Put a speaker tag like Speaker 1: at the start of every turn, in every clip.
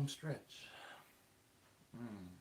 Speaker 1: home stretch. Mm.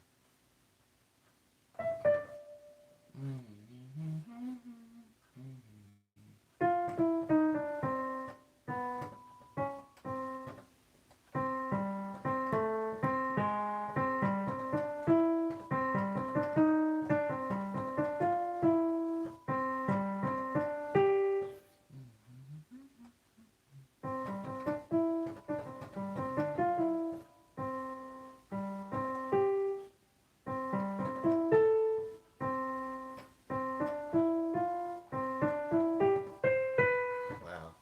Speaker 1: Wow.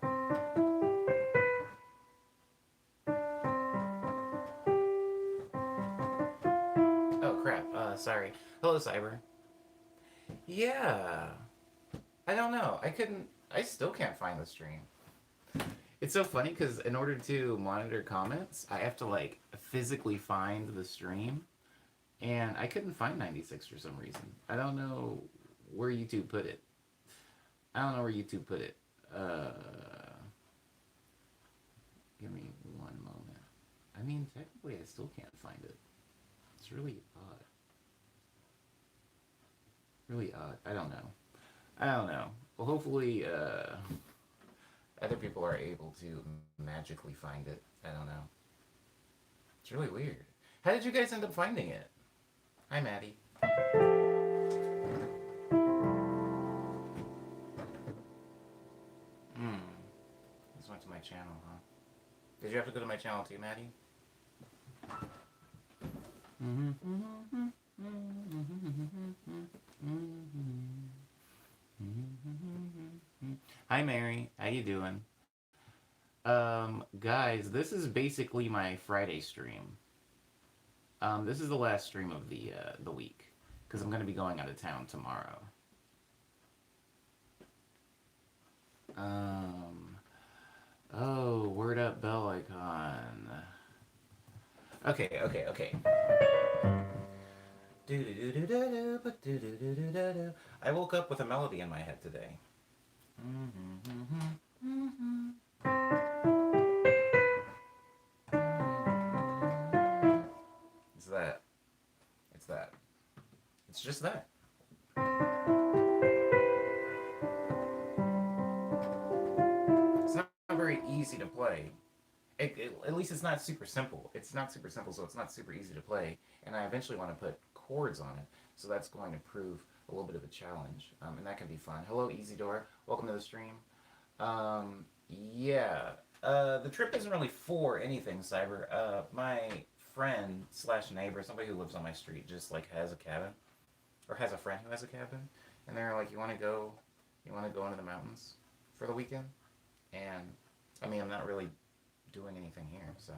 Speaker 1: Oh crap. Sorry. Hello, Cyber. Yeah. I don't know. I couldn't. I still can't find the stream. It's so funny because in order to monitor comments, I have to like physically find the stream, and I couldn't find 96 for some reason. I don't know where YouTube put it. I don't know where YouTube put it. Uh, Give me one moment. I mean, technically, I still can't find it. It's really odd. Really odd. I don't know. I don't know. Well, hopefully, other people are able to magically find it. I don't know. It's really weird. How did you guys end up finding it? Hi, Maddie. Hmm. This went to my channel, huh? Did you have to go to my channel too, Maddie? Hi, Mary. How you doing? Guys, this is basically my Friday stream. This is the last stream of the week because I'm gonna be going out of town tomorrow. Um, oh, word up, bell icon. Okay. I woke up with a melody in my head today. It's that. It's that. It's just that. It's not very easy to play. At least it's not super simple. It's not super simple, so it's not super easy to play. And I eventually want to put chords on it, so that's going to prove a little bit of a challenge, and that can be fun. Hello, Easy Door. Welcome to the stream. Yeah. The trip isn't really for anything, Cyber. My friend slash neighbor, somebody who lives on my street, just like has a cabin, or has a friend who has a cabin, and they're like, you want to go into the mountains for the weekend? And I mean, I'm not really doing anything here, so.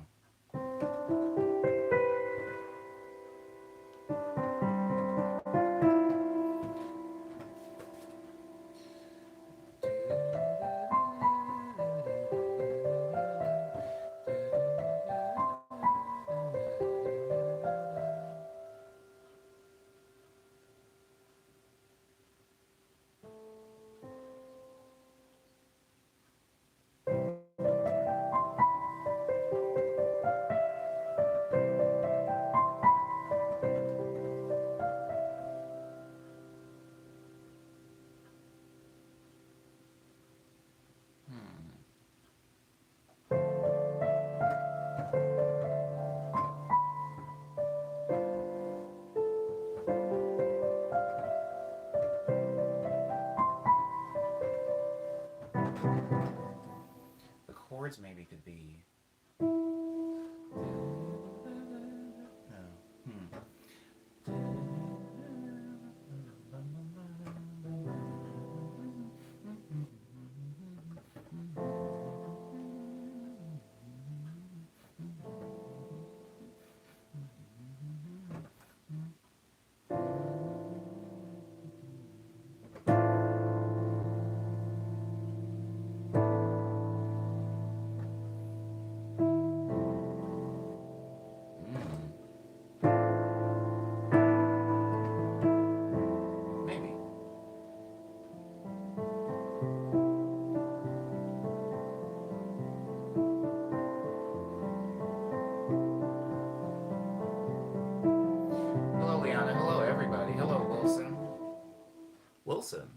Speaker 1: Wilson,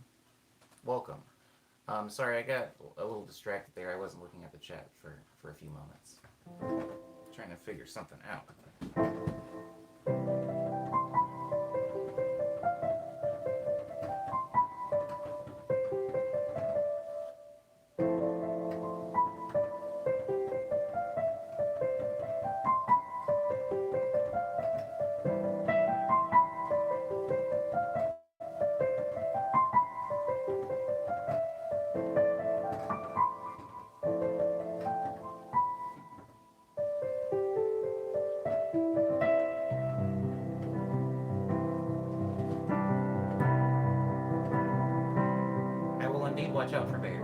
Speaker 1: welcome. Sorry, I got a little distracted there. I wasn't looking at the chat for a few moments. Trying to figure something out. I will indeed watch out for bears.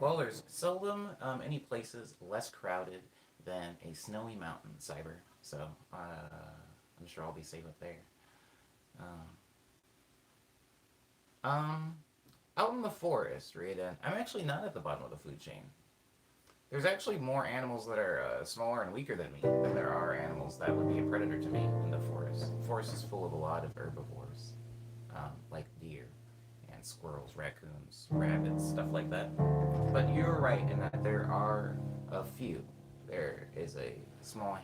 Speaker 1: Well, there's seldom any places less crowded than a snowy mountain, Cyber. So I'm sure I'll be safe up there. Um, um, Out in the forest, Rita, I'm actually not at the bottom of the food chain. There's actually more animals that are smaller and weaker than me than there are animals that would be a predator to me in the forest. The forest is full of a lot of herbivores, like deer and squirrels, raccoons, rabbits, stuff like that. But you're right in that there are a few. There is a small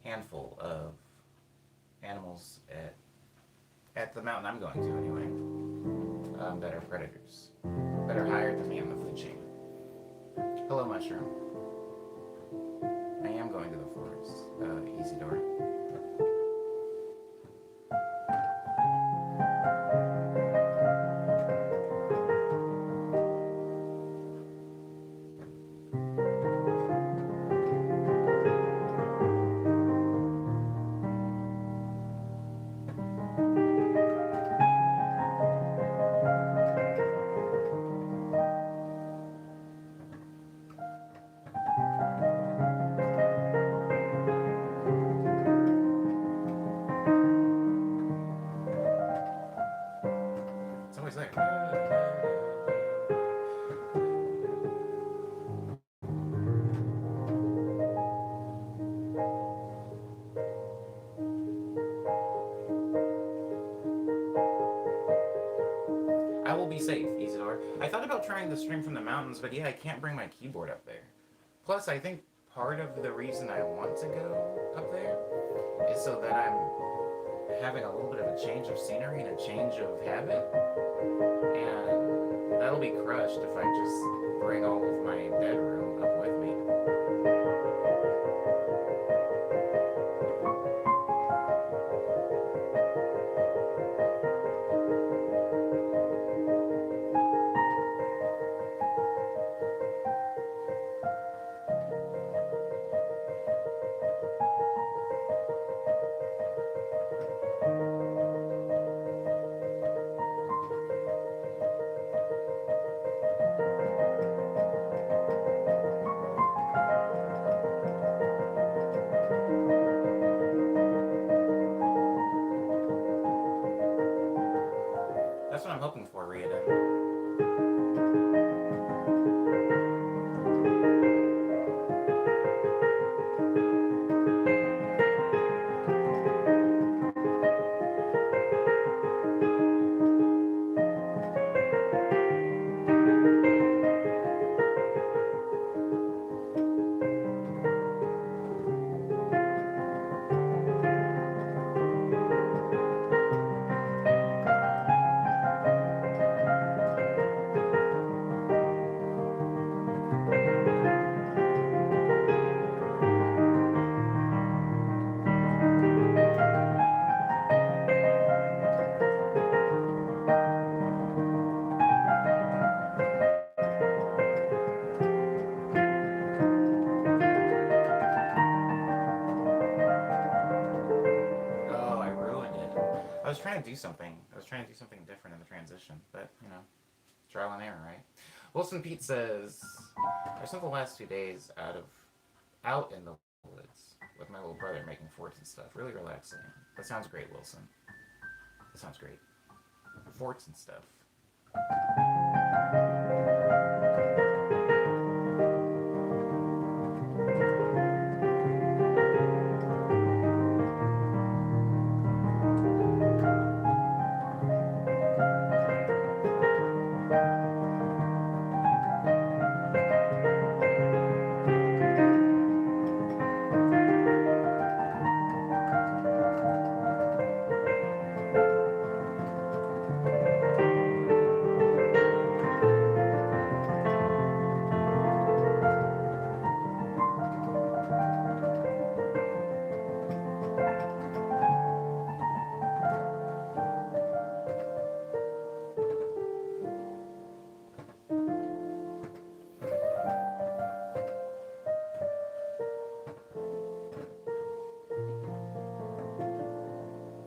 Speaker 1: handful of animals at the mountain I'm going to anyway, that are predators, that are higher than me on the food chain. Hello, mushroom. I am going to the forest. Easy door. It's always there. I will be safe, Isidore. I thought about trying to stream from the mountains, but yeah, I can't bring my keyboard up there. Plus, I think part of the reason I want to go up there is so that I'm having a little bit of a change of scenery and a change of habit. And that'll be crushed if I just bring all of my bedroom up with me. That's what I'm hoping for, Riada. Oh, I ruined it. I was trying to do something. I was was trying to do something different in the transition, but trial and error, right? Wilson Pete says, I spent the last 2 days out in the woods with my little brother making forts and stuff. Really relaxing. That sounds great, Wilson. That sounds great. Forts and stuff.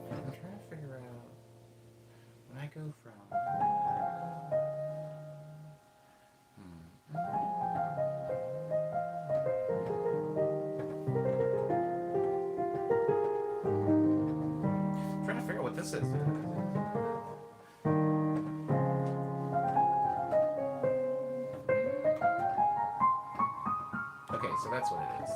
Speaker 1: I'm trying to figure out when I go from. I'm trying to figure out what this is. Okay, so that's what it is.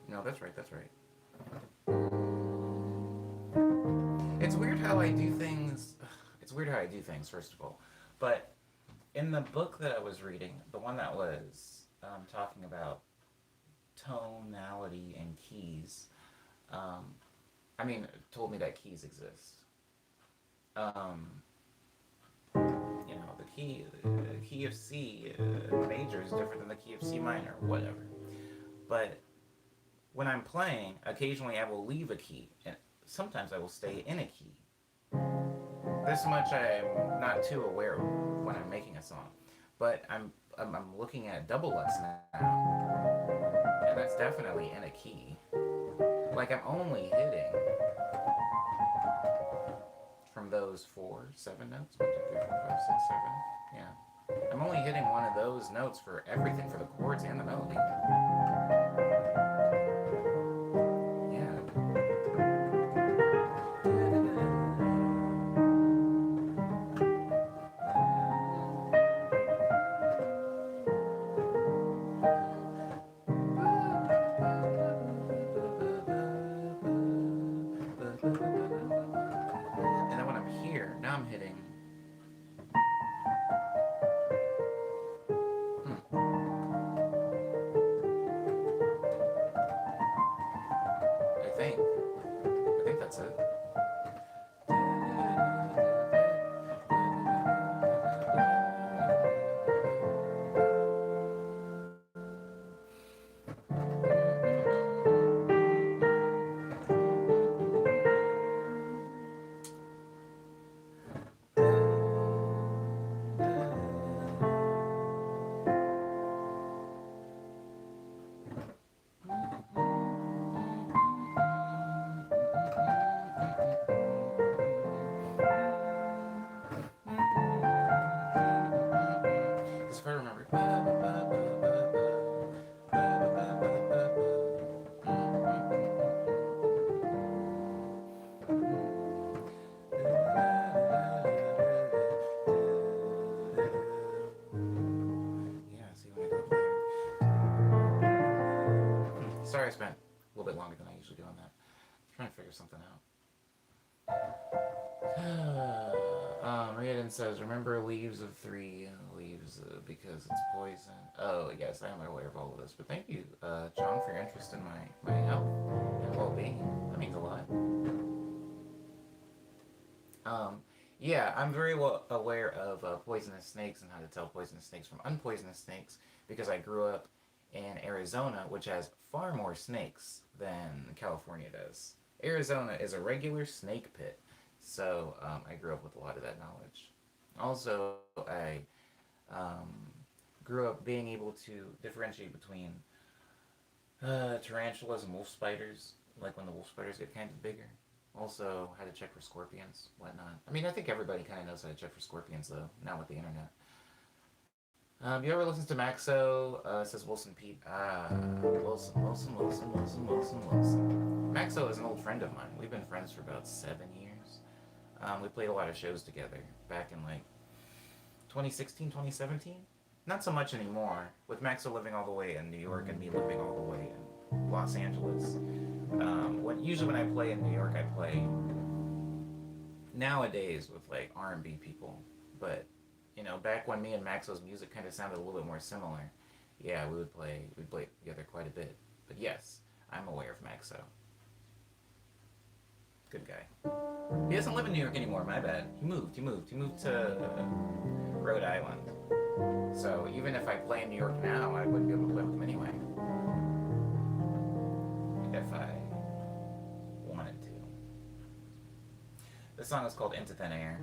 Speaker 1: No, that's right, that's right. It's weird how I do things. It's weird how I do things, first of all. But in the book that I was reading, the one that was talking about tonality and keys, um, told me that keys exist. Um, the key of C major is different than the key of C minor, whatever. But when I'm playing, occasionally I will leave a key, and sometimes I will stay in a key. This much I'm not too aware of when I'm making a song, but I'm looking at double Lux now, and that's definitely in a key. Like I'm only hitting from those 4/7 notes. 1, 2, 3, 4, 5, 6, 7. Yeah, I'm only hitting one of those notes for everything, for the chords and the melody. And then when I'm here, now I'm hitting. I think. I think that's it. Because if I remember. Yeah, see when I go there. Sorry I spent a little bit longer than I usually do on that. I'm trying to figure something out. Riordan says, remember leaves of 3 leaves because it's poison. Oh, yes, I am aware of all of this. But thank you, John, for your interest in my health and well-being. That means a lot. Yeah, I'm very well aware of poisonous snakes and how to tell poisonous snakes from unpoisonous snakes because I grew up in Arizona, which has far more snakes than California does. Arizona is a regular snake pit, so I grew up with a lot of that knowledge. Also, I grew up being able to differentiate between tarantulas and wolf spiders, like when the wolf spiders get kind of bigger. Also, how to check for scorpions, whatnot. I mean, I think everybody kind of knows how to check for scorpions, though, now with the internet. You ever listen to Maxo? Says Wilson Pete. Wilson. Maxo is an old friend of mine. We've been friends for about 7 years. We played a lot of shows together back in like 2016, 2017. Not so much anymore, with Maxo living all the way in New York and me living all the way in Los Angeles. Usually when I play in New York, I play nowadays with like R&B people, but back when me and Maxwell's music kind of sounded a little bit more similar, yeah, we'd play together quite a bit. But yes, I'm aware of Maxo. Good guy. He doesn't live in New York anymore, my bad. He moved to Rhode Island. So even if I play in New York now, I wouldn't be able to play with him anyway. If I wanted to. This song is called Into Thin Air.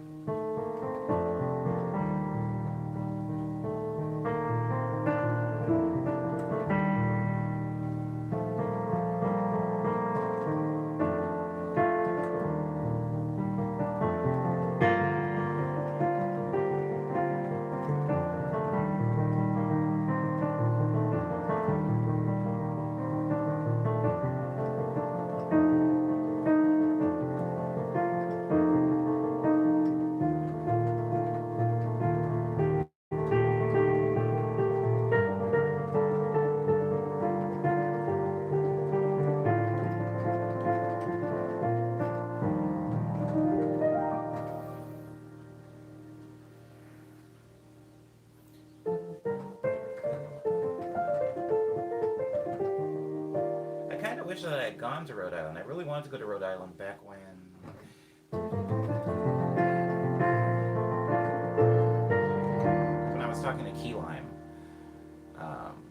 Speaker 1: I wish that I had gone to Rhode Island. I really wanted to go to Rhode Island back when I was talking to Key Lime, um,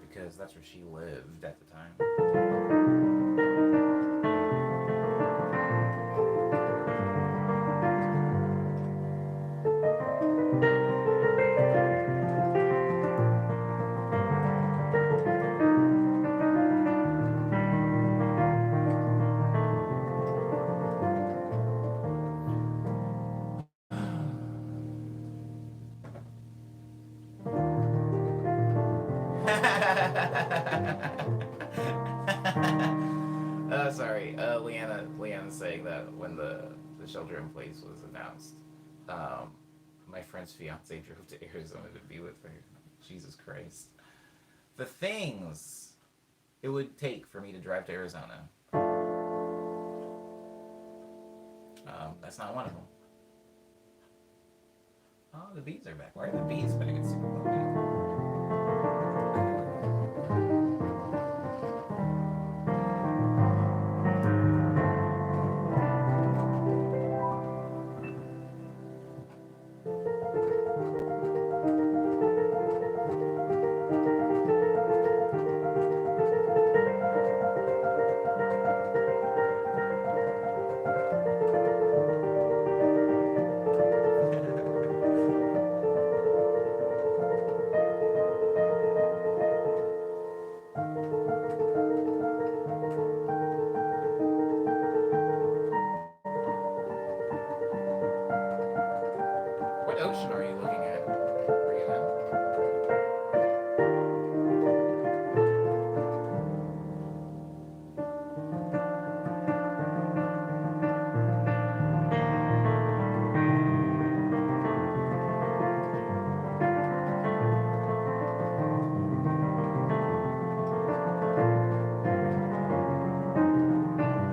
Speaker 1: because that's where she lived at the time. Sorry. Leanna's saying that when the shelter in place was announced, um, my friend's fiance drove to Arizona to be with her. Jesus Christ. The things it would take for me to drive to Arizona. That's not one of them. Oh, the bees are back. Why are the bees back at Super Bowl? What ocean are you looking at, Brianna?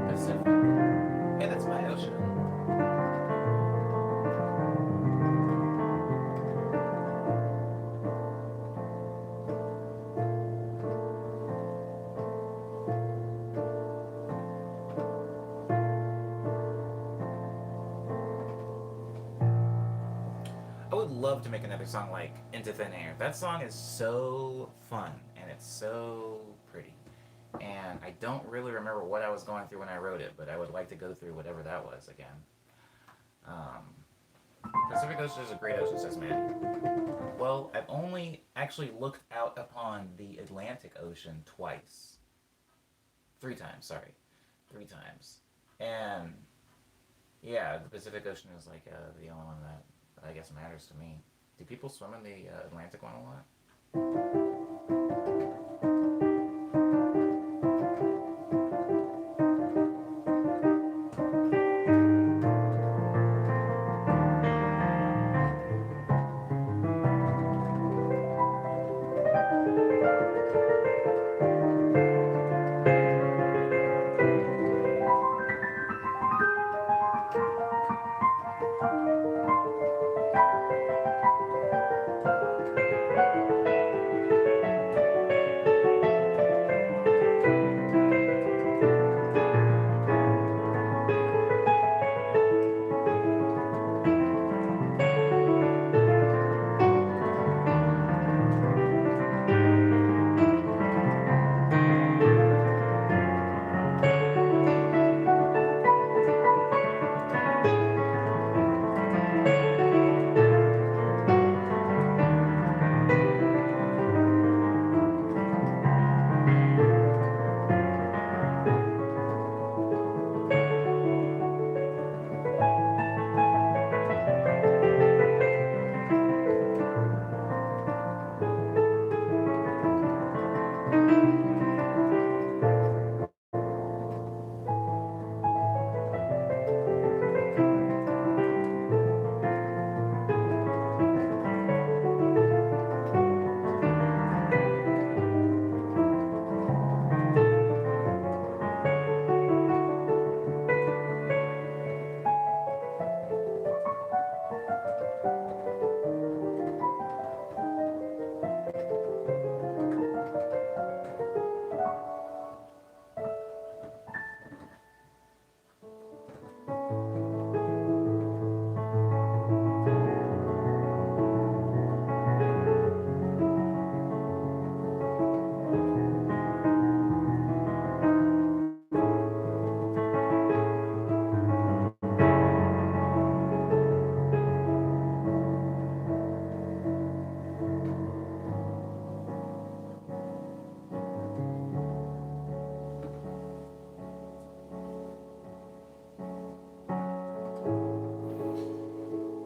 Speaker 1: Pacific. Hey, that's my ocean. I would love to make another song like Into Thin Air. That song is so fun and it's so pretty. And I don't really remember what I was going through when I wrote it, but I would like to go through whatever that was again. Pacific Ocean is a great ocean, says Maddie. Well, I've only actually looked out upon the Atlantic Ocean twice. Three times, sorry. Three times. And yeah, the Pacific Ocean is like the only one that I guess matters to me. Do people swim in the Atlantic one a lot?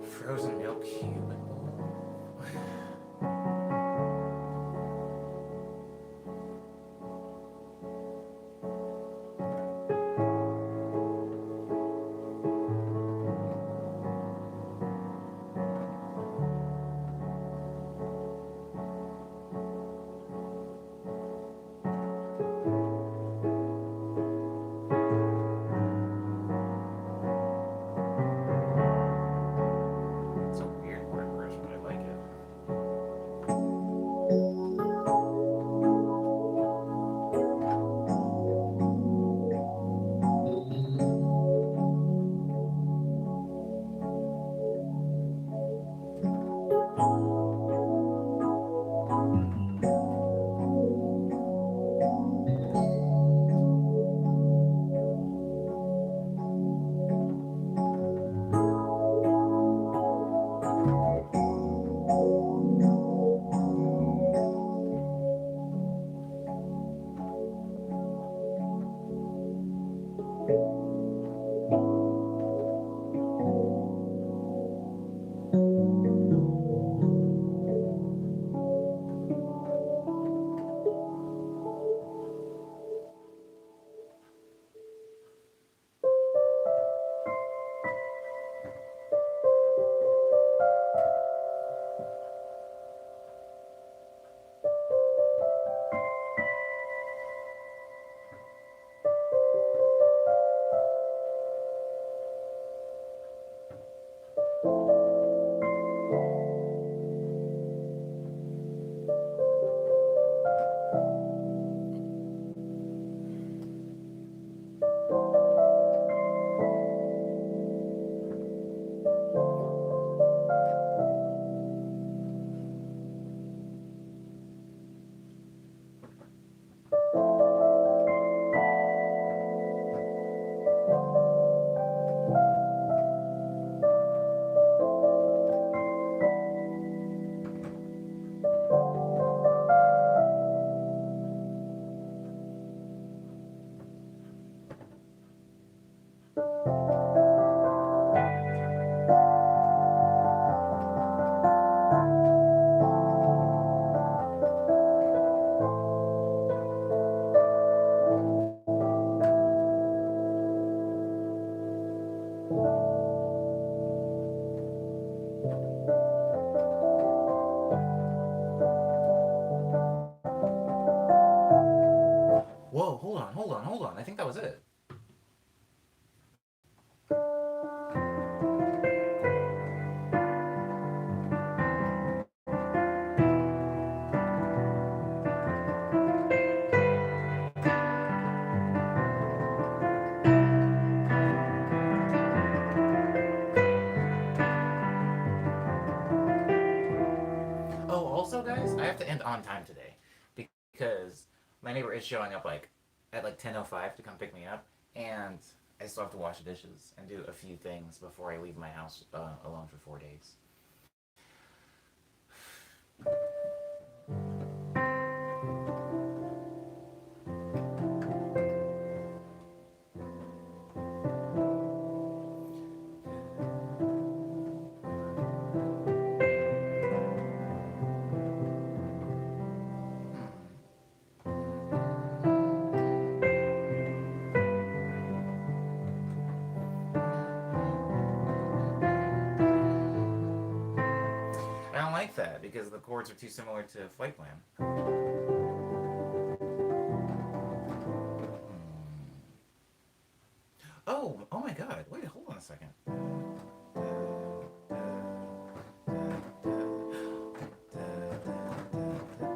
Speaker 1: Frozen milk human bowl. It's a weird word impression, but I like it. on time today because my neighbor is showing up like at like 10:05 to come pick me up, and I still have to wash the dishes and do a few things before I leave my house alone for 4 days. I don't like that because the chords are too similar to Flight Plan. Oh my God! Wait, hold on a second.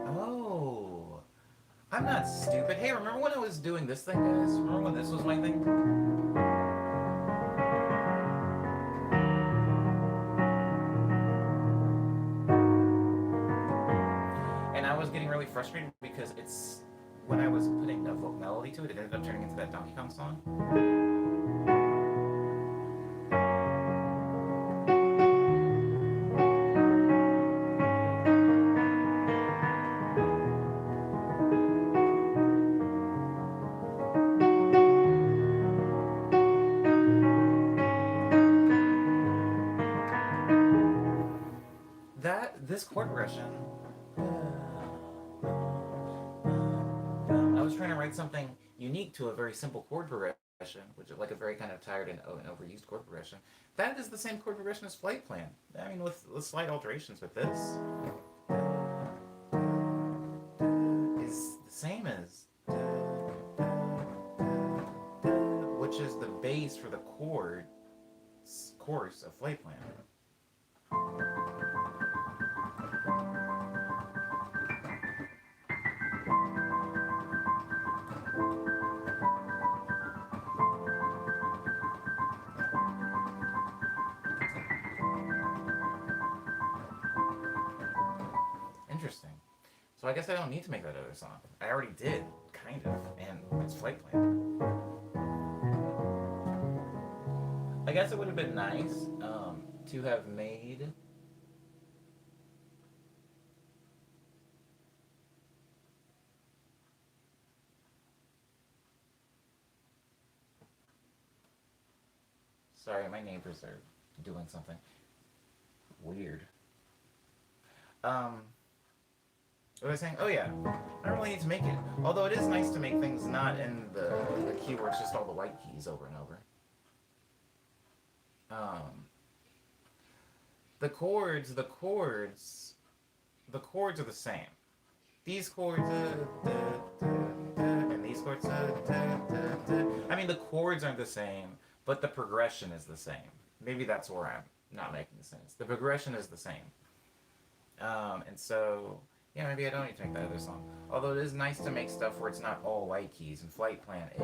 Speaker 1: Oh, I'm not stupid. Hey, remember when I was doing this thing, guys? Remember when this was my thing? And I was getting really frustrated because it's when I was putting a melody to it, it ended up turning into that Donkey Kong song. This chord progression. I was trying to write something unique to a very simple chord progression, which is like a very kind of tired and overused chord progression. That is the same chord progression as Flight Plan. I mean, with slight alterations, but this is the same as, which is the base for the course of Flight Plan. Interesting. So I guess I don't need to make that other song. I already did, kind of, and it's Flight Plan. I guess it would have been nice to have made. Sorry, my neighbors are doing something weird. Um, what was I saying? Oh yeah, I don't really need to make it. Although it is nice to make things not in the keywords, just all the white keys over and over. Um, the chords are the same. These chords, and these chords, I mean, the chords aren't the same, but the progression is the same. Maybe that's where I'm not making sense. The progression is the same. And so, yeah, maybe I don't need to make that other song. Although it is nice to make stuff where it's not all white keys, and Flight Plan is,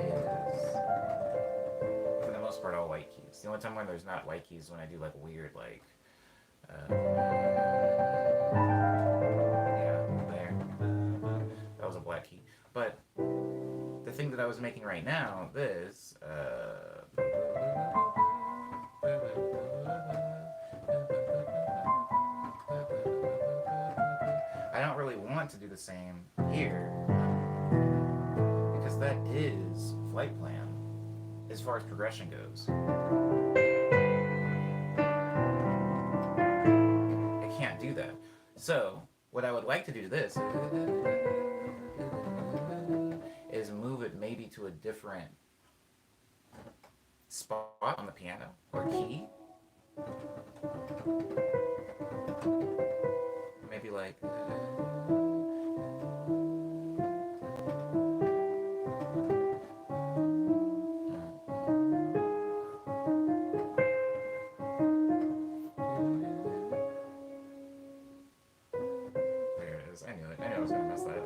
Speaker 1: for the most part, all white keys. The only time when there's not white keys is when I do like weird, like, yeah, there. That was a black key. But the thing that I was making right now, this, I don't really want to do the same here because that is Flight Plan as far as progression goes. I can't do that. So what I would like to do to this is move it maybe to a different spot on the piano or key. Maybe like there it is. I knew it. I knew I was gonna mess that up.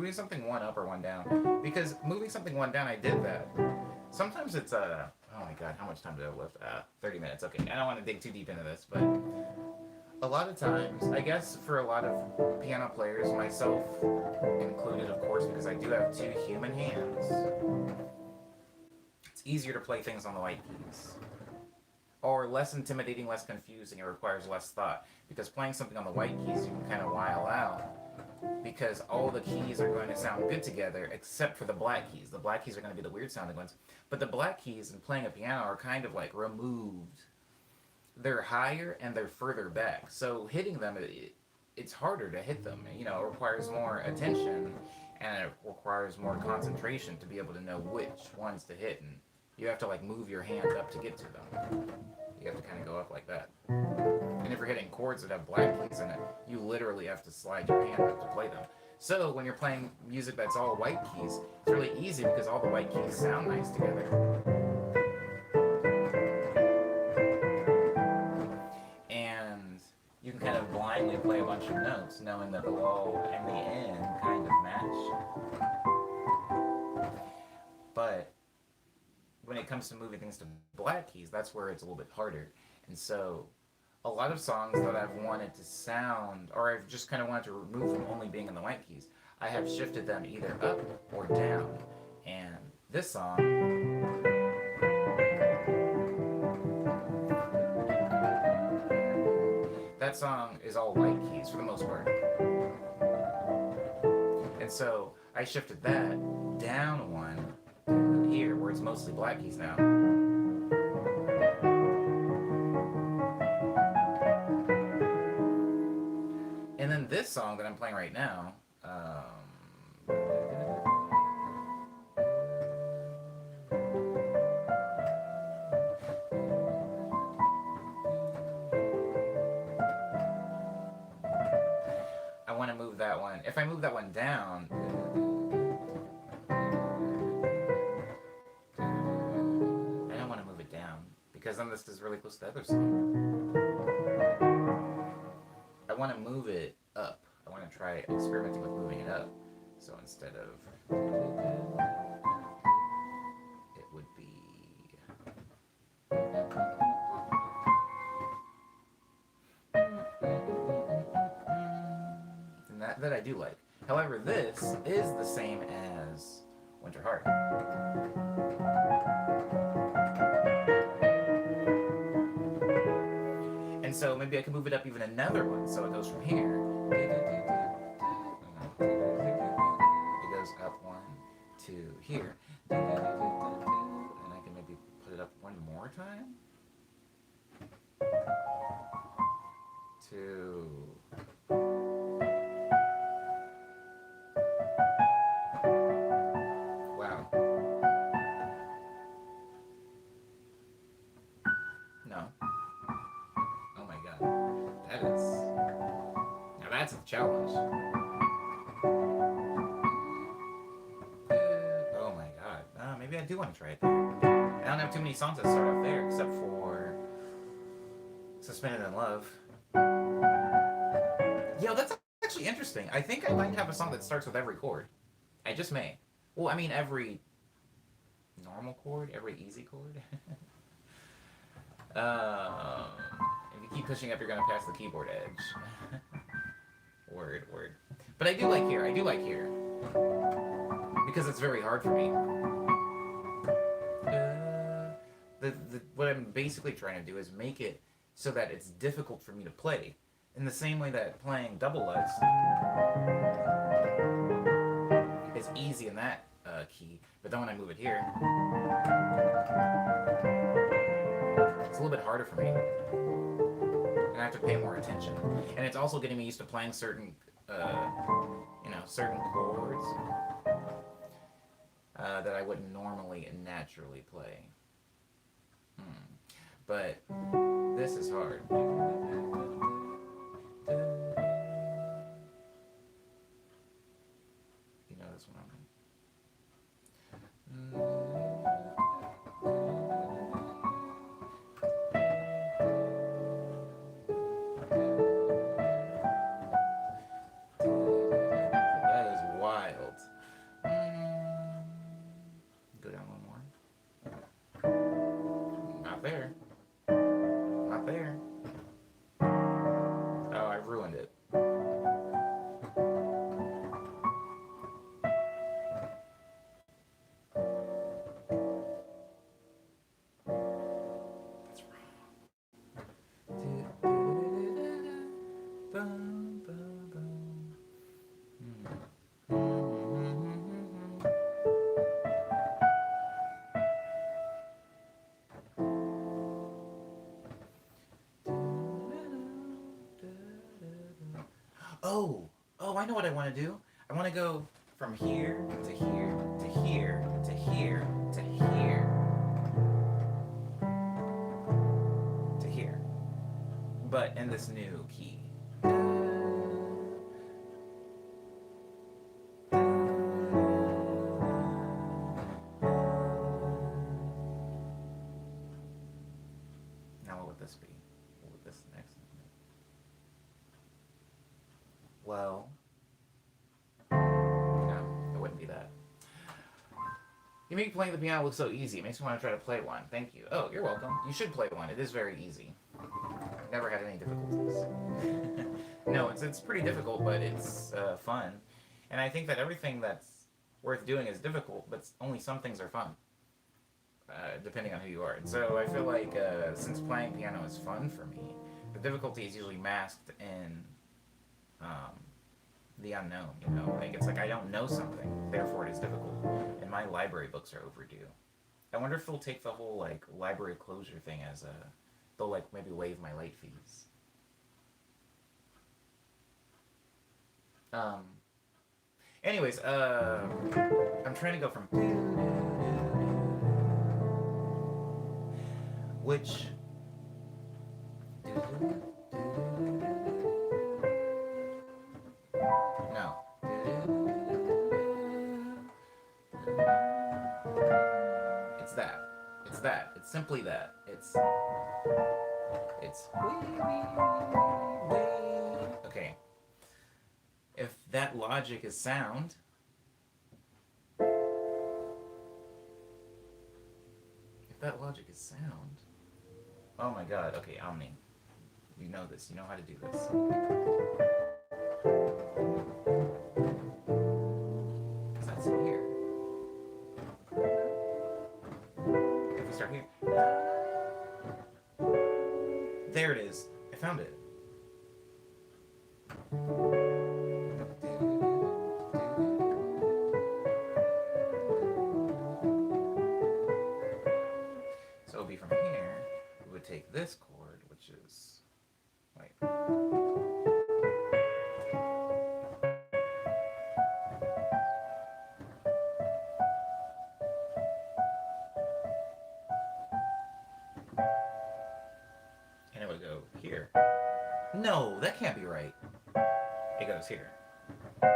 Speaker 1: moving something one up or one down. Because moving something one down, I did that. Sometimes it's oh my god, how much time do I have left? 30 minutes. Okay, I don't want to dig too deep into this, but a lot of times, I guess for a lot of piano players, myself included, of course, because I do have two human hands, it's easier to play things on the white keys. Or less intimidating, less confusing, it requires less thought. Because playing something on the white keys, you can kind of while out. Because all the keys are going to sound good together, except for the black keys. The black keys are going to be the weird sounding ones. But the black keys in playing a piano are kind of like removed. They're higher and they're further back. So hitting them, it's harder to hit them. You know, it requires more attention and it requires more concentration to be able to know which ones to hit. And you have to like move your hand up to get to them. You have to kind of go up like that. And if you're hitting chords that have black keys in it, you literally have to slide your hand up to play them. So when you're playing music that's all white keys, it's really easy because all the white keys sound nice together. And you can kind of blindly play a bunch of notes knowing that the low and the end kind of match. But when it comes to moving things to black keys, that's where it's a little bit harder. And so a lot of songs that I've wanted to sound, or I've just kind of wanted to remove from only being in the white keys, I have shifted them either up or down. And this song, that song is all white keys for the most part. And so I shifted that down one here, where it's mostly black keys now. And then this song that I'm playing right now, I want to move that one. If I move that one down, because then this is really close to the other song. I want to move it up. I want to try experimenting with moving it up. So instead of, it would be, and that I do like. However, this is the same as Winter Heart. And so maybe I can move it up even another one. So it goes from here. It goes up one to here. And I can maybe put it up one more time. To... Wow. No. Oh my god. That is... Now that's a challenge. Oh my god. Maybe I do want to try it there. I don't have too many songs that start off there except for Suspended in Love. Yo, that's actually interesting. I think I might have a song that starts with every chord. I just may. Well, I mean every normal chord, every easy chord. If you keep pushing up, you're gonna pass the keyboard edge. Word. But I do like here. Because it's very hard for me. What I'm basically trying to do is make it so that it's difficult for me to play. In the same way that playing double lights is easy in that key, but then when I move it here, it's a little bit harder for me. And I have to pay more attention. And it's also getting me used to playing certain, certain chords that I wouldn't normally and naturally play. But this is hard. You know this one. That is wild. what I want to do. I want to go from here to here to here to here to here to here, but in this new key. Now what would this be? What would this next one be? Well, no, it wouldn't be that. You make playing the piano look so easy. It makes me want to try to play one. Thank you. Oh, you're welcome. You should play one. It is very easy. I've never had any difficulties. No, it's pretty difficult, but it's fun. And I think that everything that's worth doing is difficult, but only some things are fun, depending on who you are. And so I feel like since playing piano is fun for me, the difficulty is usually masked in the unknown, you know? Like, it's like I don't know something, therefore it is difficult. And my library books are overdue. I wonder if they'll take the whole, like, library closure thing as a... They'll, like, maybe waive my late fees. Anyways, I'm trying to go from... Which... No. It's that. It's that. It's simply that. It's... Okay. If that logic is sound... If that logic is sound... Oh my god. Okay, Omni. You know this. You know how to do this. Because that's here. If we start here. There it is. I found it. So it would be from here. We would take this chord, which is... Wait. And it would go here. No, that can't be right. It goes here. But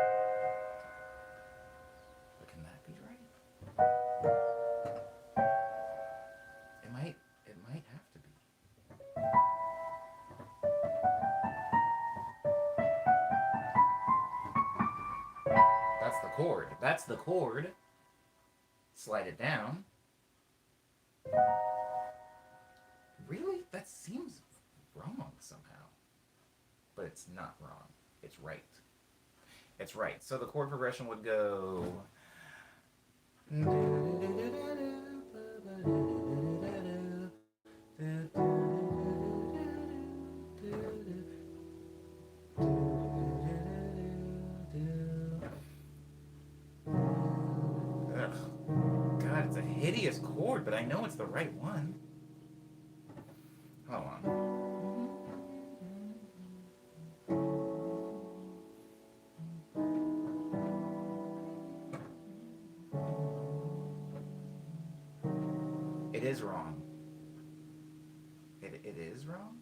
Speaker 1: can that be right? It might have to be. That's the chord. That's the chord. Slide it down. Really? That seems wrong somehow. But it's not wrong. It's right. It's right. So the chord progression would go... God, it's a hideous chord, but I know it's the right one. Hold on. It is wrong. It is wrong?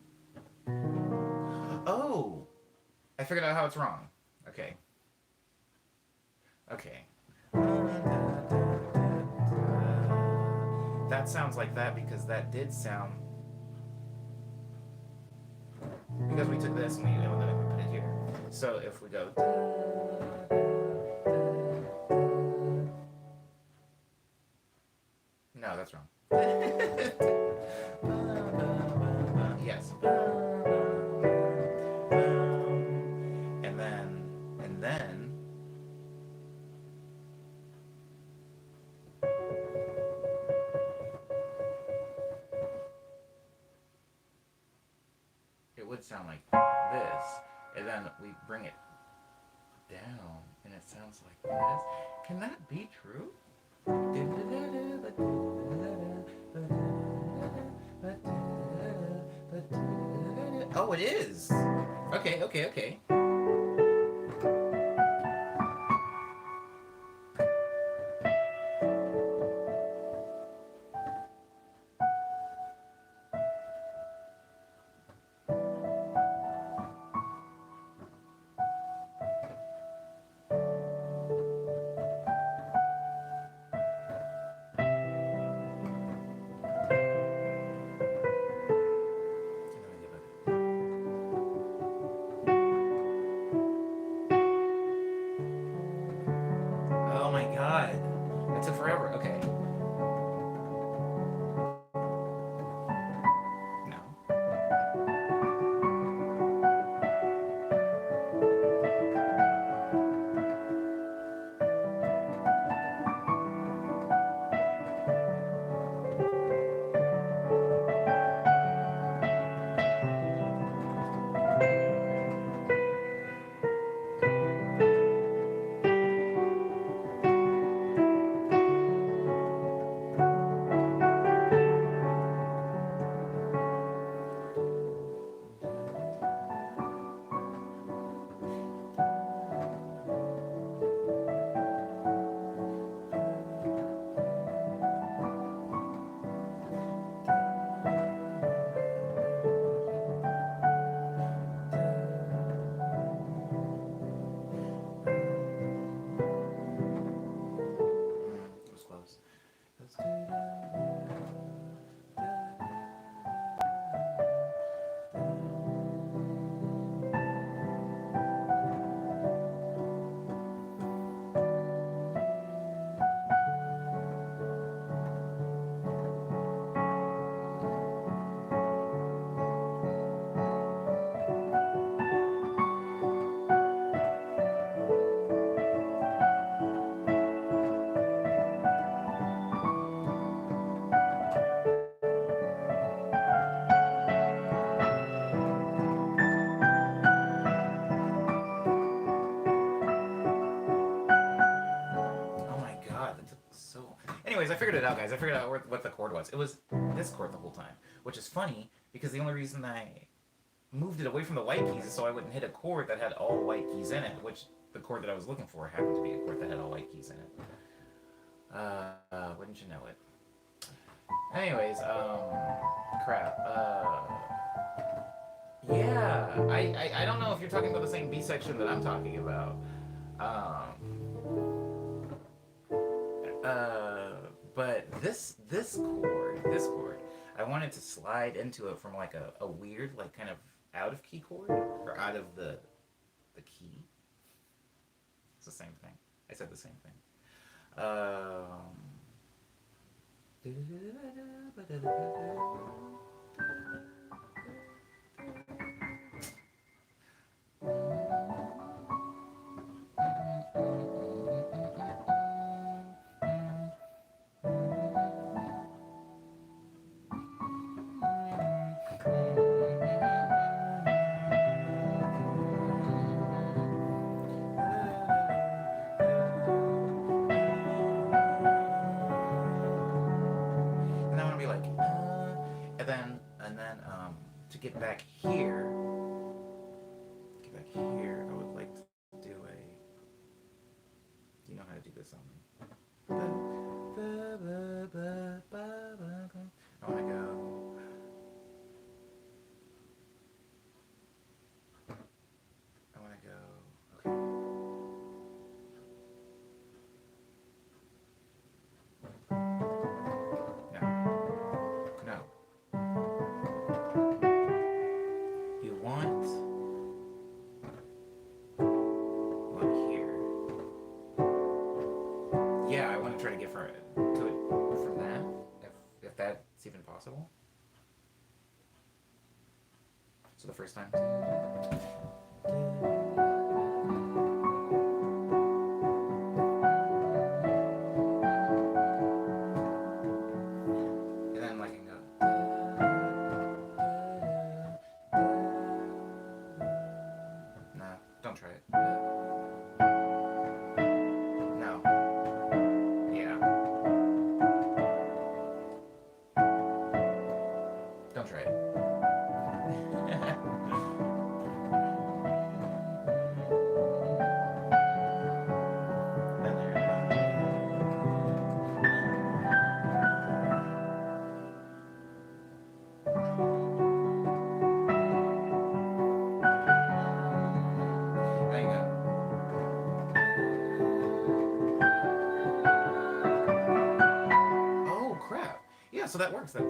Speaker 1: Oh! I figured out how it's wrong. Okay. Okay. That sounds like that because that did sound... Because we took this and we put it here. So if we go... No, that's wrong. Yes. And then... It would sound like this, and then we bring it down, and it sounds like this. Can that be true? Oh, it is! Okay. Oh my god. That took forever. Okay. No. It was close. Oh my god, that took so. Anyways, I figured it out, guys. I figured out what the chord was. It was this chord the whole time, which is funny because the only reason I moved it away from the white keys is so I wouldn't hit a chord that had all white keys in it, which the chord that I was looking for happened to be a chord that had all white keys in it. Wouldn't you know it? Anyways, crap. Yeah, I don't know if you're talking about the same B section that I'm talking about. But this chord, I wanted to slide into it from like a weird, like kind of out of key chord or out of the key. It's the same thing. I said the same thing. And I want to be like, and then to get back here, I would like to do a. Do you know how to do this on me? I want to go. I want to go. Okay. No. You want one here. Yeah, I want to try to get to it from that, if that's even possible. So the first time. And then like I can go. Nah, don't try it. No. Yeah. Don't try it. There you go. Oh crap! Yeah, so that works. That.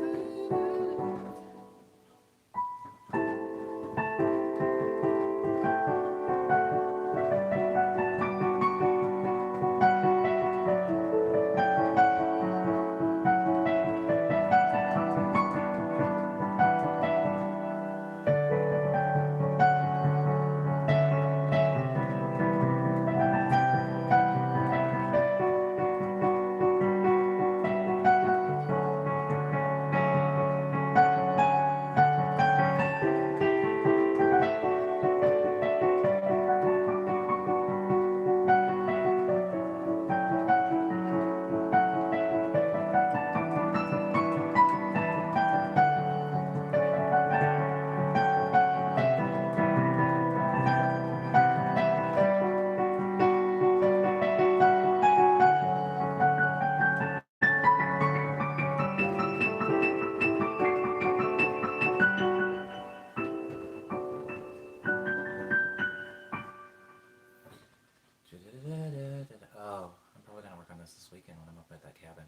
Speaker 1: this weekend when I'm up at that cabin.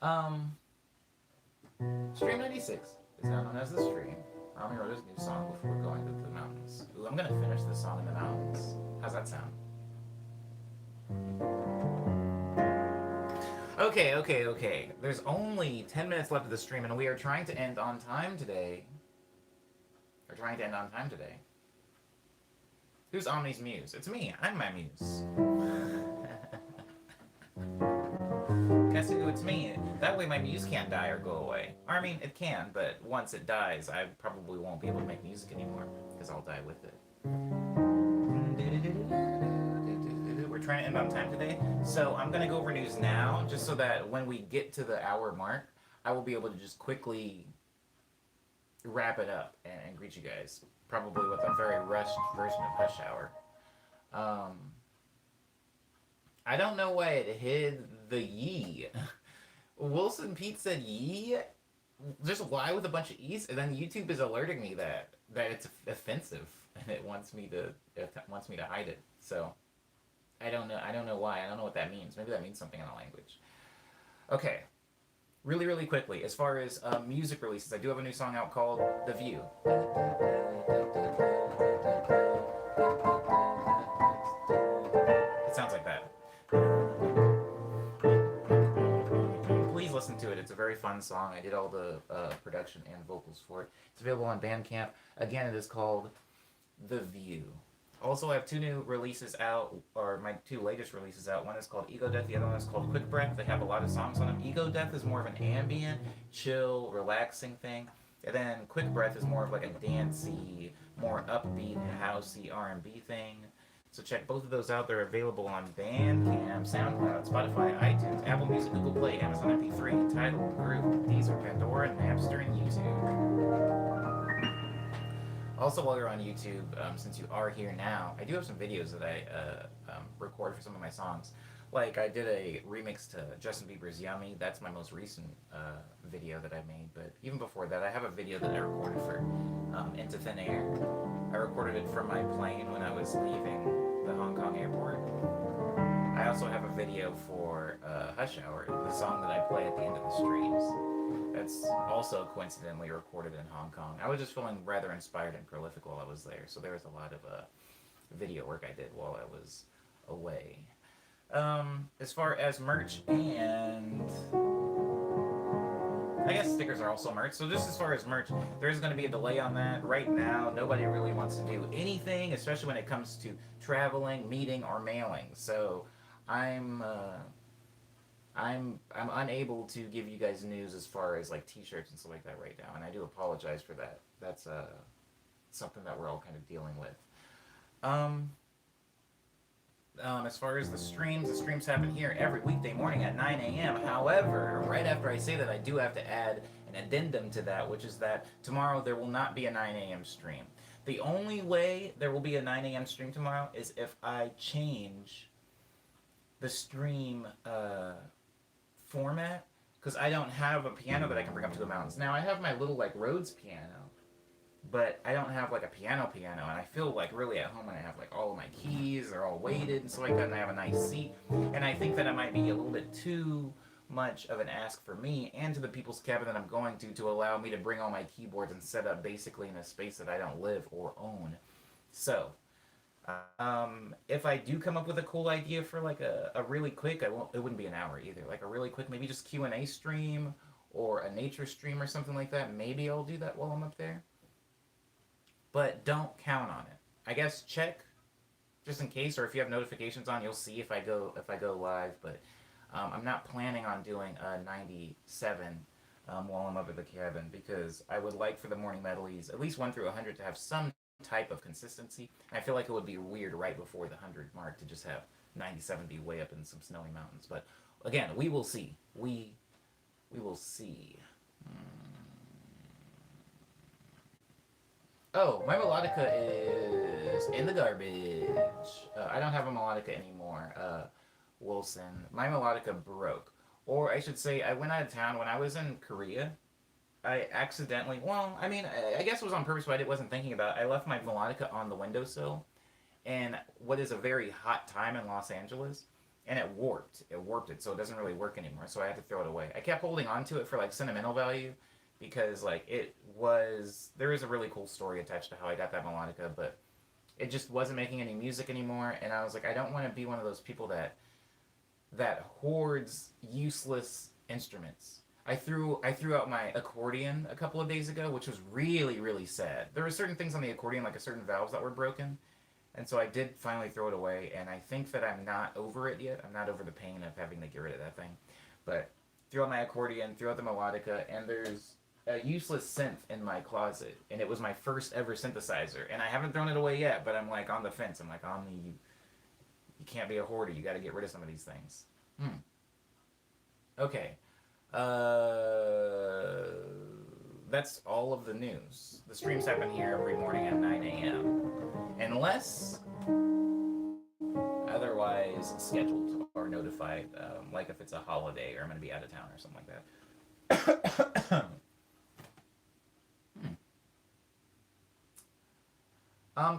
Speaker 1: Um, Stream 96 is now known as the Stream. Rami wrote his new song before going to the mountains. Ooh, I'm gonna finish this song in the mountains. How's that sound? Okay, okay, okay. There's only 10 minutes left of the stream, and we are trying to end on time today. We're trying to end on time today. Who's Omni's muse? It's me. I'm my muse. Guess who? It's me. That way my muse can't die or go away. Or, I mean, it can, but once it dies, I probably won't be able to make music anymore, because I'll die with it. We're trying to end on time today, so I'm going to go over news now, just so that when we get to the hour mark, I will be able to just quickly wrap it up and greet you guys, probably with a very rushed version of Hush Hour. I don't know why it hid the yee. Wilson Pete said yee, just lie with a bunch of e's, and then YouTube is alerting me that it's offensive, and it wants me to hide it. So I don't know why. I don't know what that means. Maybe that means something in the language. Okay. Really, really quickly, as far as music releases, I do have a new song out called The View. It sounds like that. Please listen to it. It's a very fun song. I did all the production and vocals for it. It's available on Bandcamp. Again, it is called The View. Also, I have two new releases out, or my two latest releases out. One is called Ego Death, the other one is called Quick Breath. They have a lot of songs on them. Ego Death is more of an ambient, chill, relaxing thing. And then Quick Breath is more of like a dancey, more upbeat, housey R&B thing. So check both of those out. They're available on Bandcamp, SoundCloud, Spotify, iTunes, Apple Music, Google Play, Amazon MP3, Tidal, Groove, Deezer, Pandora, Napster, and YouTube. Also, while you're on YouTube, since you are here now, I do have some videos that I record for some of my songs. Like, I did a remix to Justin Bieber's Yummy. That's my most recent video that I made. But even before that, I have a video that I recorded for Into Thin Air. I recorded it from my plane when I was leaving the Hong Kong airport. I also have a video for Hush Hour, the song that I play at the end of the streams. That's also coincidentally recorded in Hong Kong. I was just feeling rather inspired and prolific while I was there, so there was a lot of video work I did while I was away. As far as merch and I guess stickers are also merch. So just as far as merch, there's going to be a delay on that. Right now, nobody really wants to do anything, especially when it comes to traveling, meeting, or mailing. So I'm unable to give you guys news as far as like t-shirts and stuff like that right now, and I do apologize for that. That's something that we're all kind of dealing with. As far as the streams happen here every weekday morning at 9 a.m. However, right after I say that, I do have to add an addendum to that, which is that tomorrow there will not be a 9 a.m. stream. The only way there will be a 9 a.m. stream tomorrow is if I change the stream format, because I don't have a piano that I can bring up to the mountains. Now, I have my little like Rhodes piano, but I don't have like a piano, and I feel like really at home when I have like all of my keys, they're all weighted and stuff like that, and I have a nice seat, and I think that it might be a little bit too much of an ask for me and to the people's cabin that I'm going to allow me to bring all my keyboards and set up basically in a space that I don't live or own. So, if I do come up with a cool idea for like a really quick, it wouldn't be an hour either, like a really quick, maybe just Q&A stream or a nature stream or something like that, maybe I'll do that while I'm up there. But don't count on it. I guess check just in case, or if you have notifications on, you'll see if I go live, but I'm not planning on doing a 97 while I'm up at the cabin, because I would like for the morning medleys, at least 1 through 100, to have some type of consistency. And I feel like it would be weird right before the 100 mark to just have 97 be way up in some snowy mountains. But again, we will see. We will see. Oh, my melodica is in the garbage. I don't have a melodica anymore, Wilson. My melodica broke. Or I should say, I went out of town when I was in Korea. I accidentally, well, I mean, I guess it was on purpose, but I wasn't thinking about it. I left my melodica on the windowsill, and what is a very hot time in Los Angeles, and it warped. It warped it, so it doesn't really work anymore. So I had to throw it away. I kept holding on to it for like sentimental value, because like it was, there is a really cool story attached to how I got that melodica, but it just wasn't making any music anymore. And I was like, I don't want to be one of those people that hoards useless instruments. I threw out my accordion a couple of days ago, which was really really sad. There were certain things on the accordion, like a certain valves that were broken, and so I did finally throw it away. And I think that I'm not over it yet. I'm not over the pain of having to get rid of that thing. But threw out my accordion, threw out the melodica, and there's a useless synth in my closet, and it was my first ever synthesizer, and I haven't thrown it away yet. But I'm like on the fence. I'm like, Omni, you can't be a hoarder. You got to get rid of some of these things. Okay. Uh, that's all of the news. The streams happen here every morning at 9 a.m. Unless otherwise scheduled or notified, like if it's a holiday or I'm going to be out of town or something like that.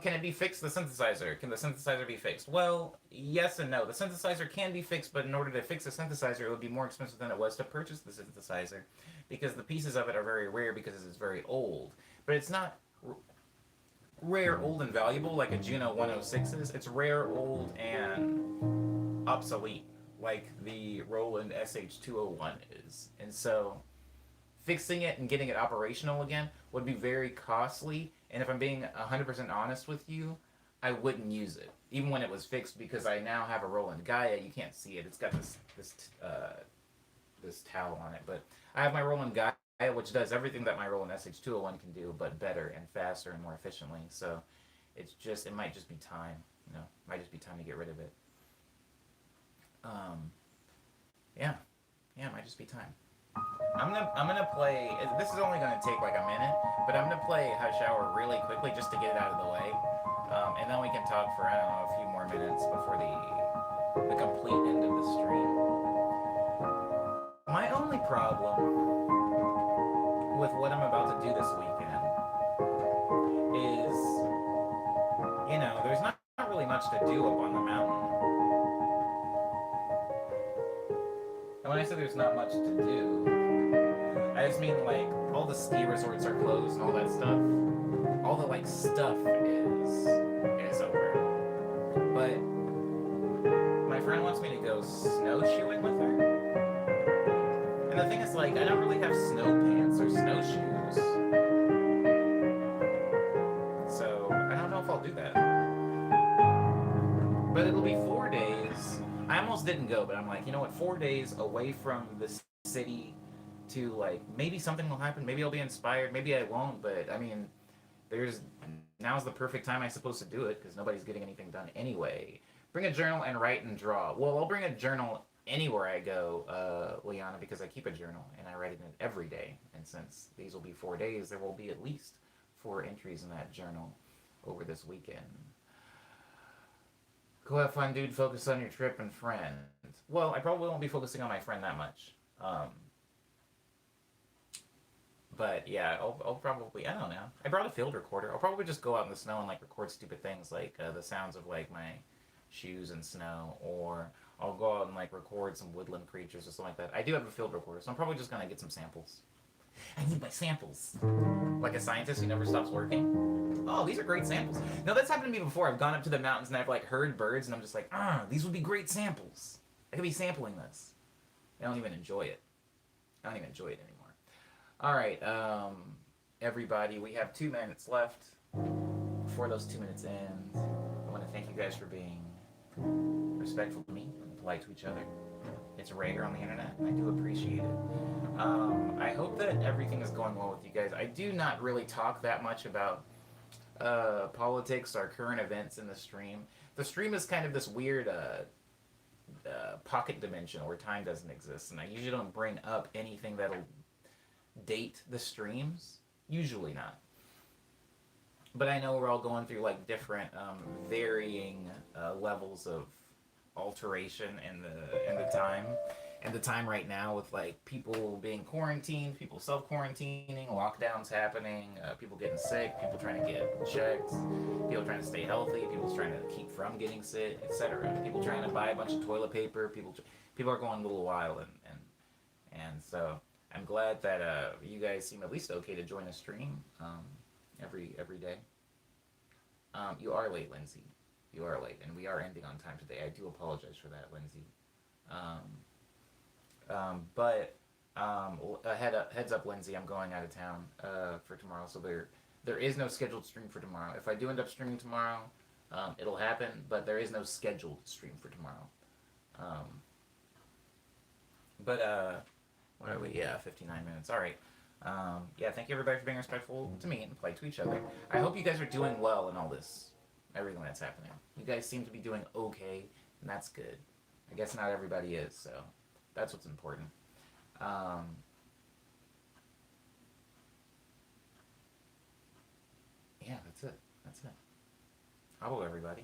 Speaker 1: Can it be fixed, the synthesizer? Can the synthesizer be fixed? Well, yes and no. The synthesizer can be fixed, but in order to fix the synthesizer, it would be more expensive than it was to purchase the synthesizer, because the pieces of it are very rare because it's very old. But it's not rare, old, and valuable like a Juno 106 is. It's rare, old, and obsolete like the Roland SH201 is. And so fixing it and getting it operational again would be very costly. And if I'm being 100% honest with you, I wouldn't use it, even when it was fixed, because I now have a Roland Gaia. You can't see it; it's got this towel on it. But I have my Roland Gaia, which does everything that my Roland SH201 can do, but better and faster and more efficiently. So it might just be time. It might just be time to get rid of it. Yeah, it might just be time. I'm gonna play. This is only gonna take like a minute, but I'm gonna play Hush Hour really quickly just to get it out of the way, and then we can talk for, I don't know, a few more minutes before the complete end of the stream. My only problem with what I'm about to do this weekend is, there's not really much to do up on the mountain. And when I say there's not much to do, I just mean like all the ski resorts are closed and all that stuff. All the like stuff is over. But my friend wants me to go snowshoeing with her. And the thing is, like, I don't really have snow pants or snowshoes. So I don't know if I'll do that. But it'll be 4 days. I almost didn't go, but I'm like, you know what, 4 days away from the city to, like, maybe something will happen. Maybe I'll be inspired. Maybe I won't. But, I mean, now's the perfect time, I suppose, to do it, because nobody's getting anything done anyway. Bring a journal and write and draw. Well, I'll bring a journal anywhere I go, Liana, because I keep a journal, and I write in it every day. And since these will be 4 days, there will be at least 4 entries in that journal over this weekend. Go have fun, dude. Focus on your trip and friends. Well, I probably won't be focusing on my friend that much. But yeah, I'll probably, I don't know. I brought a field recorder. I'll probably just go out in the snow and like record stupid things, like the sounds of like my shoes in snow, or I'll go out and like record some woodland creatures or something like that. I do have a field recorder, so I'm probably just gonna get some samples. I need my samples. Like a scientist who never stops working. Oh, these are great samples. No, that's happened to me before. I've gone up to the mountains and I've like heard birds and I'm just like, these would be great samples. I could be sampling this. I don't even enjoy it. I don't even enjoy it anymore. All right, everybody, we have 2 minutes left. Before those 2 minutes end, I want to thank you guys for being respectful to me and polite to each other. It's rare on the internet, and I do appreciate it. I hope that everything is going well with you guys. I do not really talk that much about politics or current events in the stream. The stream is kind of this weird pocket dimension where time doesn't exist, and I usually don't bring up anything that'll date the streams. Usually not. But I know we're all going through like different varying levels of alteration in the time. And the time right now with like people being quarantined, people self quarantining, lockdowns happening, people getting sick, people trying to get checked, people trying to stay healthy, people trying to keep from getting sick, etc. People trying to buy a bunch of toilet paper, people are going a little wild, and so I'm glad that you guys seem at least okay to join a stream every day. You are late, Lindsay. You are late, and we are ending on time today. I do apologize for that, Lindsay. But heads up, Lindsay. I'm going out of town for tomorrow, so there is no scheduled stream for tomorrow. If I do end up streaming tomorrow, it'll happen. But there is no scheduled stream for tomorrow. Um, but what are we? Yeah, 59 minutes. All right. Yeah, thank you everybody for being respectful to me and polite to each other. I hope you guys are doing well in all this, everything that's happening. You guys seem to be doing okay, and that's good. I guess not everybody is, so that's what's important. Um, yeah, that's it. That's it. How about everybody?